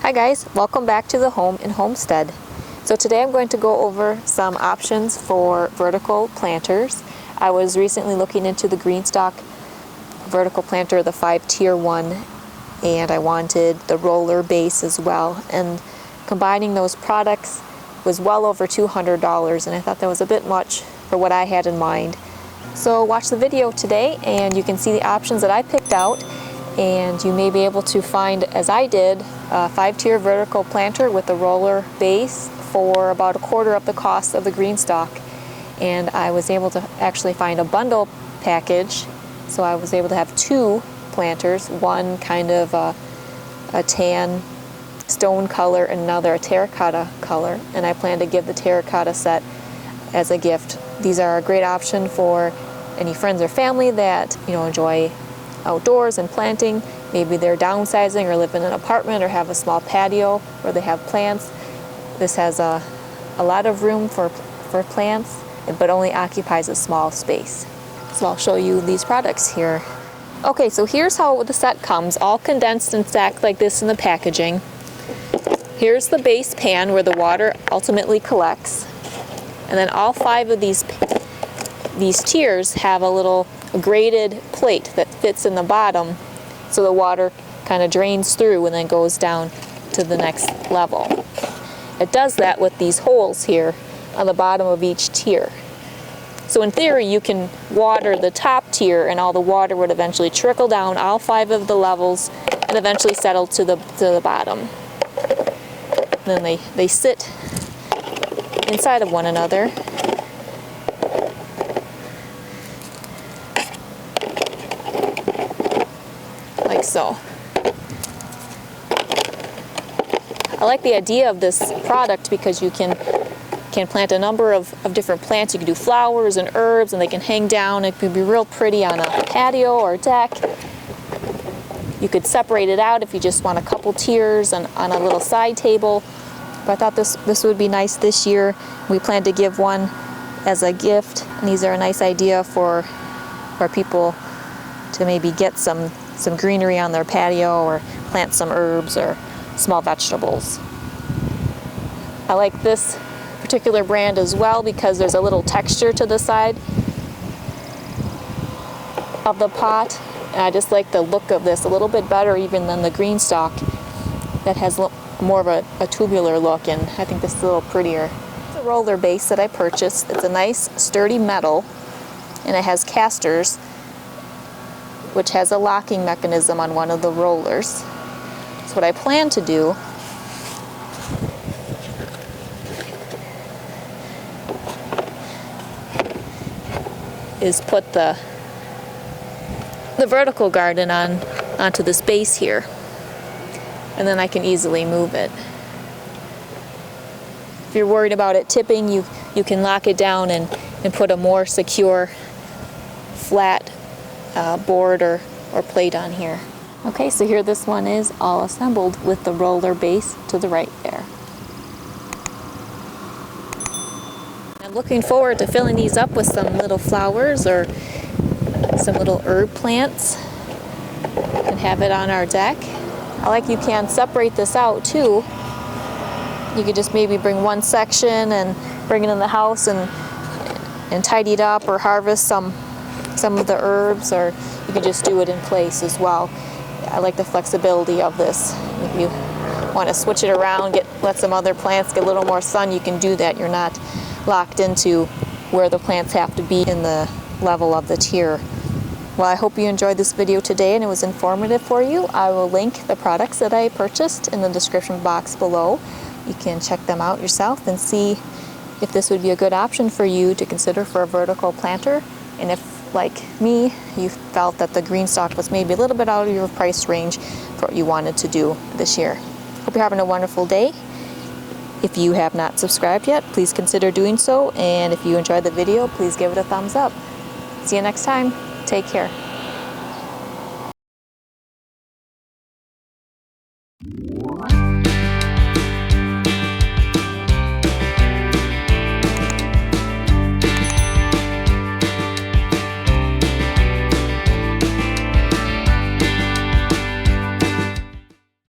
Hi guys, welcome back to the home in Homestead. So today I'm going to go over some options for vertical planters. I was recently looking into the GreenStalk vertical planter, the 5-tier one, and I wanted the roller base as well. And combining those products was well over $200, and I thought that was a bit much for what I had in mind. So watch the video today and you can see the options that I picked out, and you may be able to find, as I did, a 5-tier vertical planter with a roller base for about a quarter of the cost of the GreenStalk. And I was able to actually find a bundle package, so I was able to have 2 planters, one kind of a tan stone color and another a terracotta color, and I plan to give the terracotta set as a gift. These are a great option for any friends or family that enjoy outdoors and planting. Maybe they're downsizing or live in an apartment or have a small patio where they have plants. This has a lot of room for plants, but only occupies a small space. So I'll show you these products here. Okay, so here's how the set comes, all condensed and stacked like this in the packaging. Here's the base pan where the water ultimately collects. And then all 5 of these tiers have a little graded plate that fits in the bottom, so the water kind of drains through and then goes down to the next level. It does that with these holes here on the bottom of each tier. So in theory you can water the top tier and all the water would eventually trickle down all 5 of the levels and eventually settle to the bottom. And then they sit inside of one another. Like so. I like the idea of this product because you can plant a number of different plants. You can do flowers and herbs, and they can hang down. It could be real pretty on a patio or deck. You could separate it out if you just want a couple tiers on a little side table. But I thought this would be nice this year. We plan to give one as a gift, and these are a nice idea for people to maybe get some greenery on their patio or plant some herbs or small vegetables. I like this particular brand as well because there's a little texture to the side of the pot, and I just like the look of this a little bit better even than the GreenStalk that has more of a tubular look, and I think this is a little prettier. It's a roller base that I purchased. It's a nice sturdy metal, and it has casters which has a locking mechanism on one of the rollers. So what I plan to do is put the vertical garden onto this base here, and then I can easily move it. If you're worried about it tipping, you can lock it down and put a more secure flat board or plate on here. Okay, so here this one is all assembled with the roller base to the right there. I'm looking forward to filling these up with some little flowers or some little herb plants and have it on our deck. I like you can separate this out too. You could just maybe bring one section and bring it in the house and tidy it up, or harvest some of the herbs, or you can just do it in place as well. I like the flexibility of this. If you want to switch it around, let some other plants get a little more sun, you can do that. You're not locked into where the plants have to be in the level of the tier. Well, I hope you enjoyed this video today and it was informative for you. I will link the products that I purchased in the description box below. You can check them out yourself and see if this would be a good option for you to consider for a vertical planter. And if like me, you felt that the GreenStalk was maybe a little bit out of your price range for what you wanted to do this year. Hope you're having a wonderful day. If you have not subscribed yet, please consider doing so, and if you enjoyed the video, please give it a thumbs up. See you next time. Take care.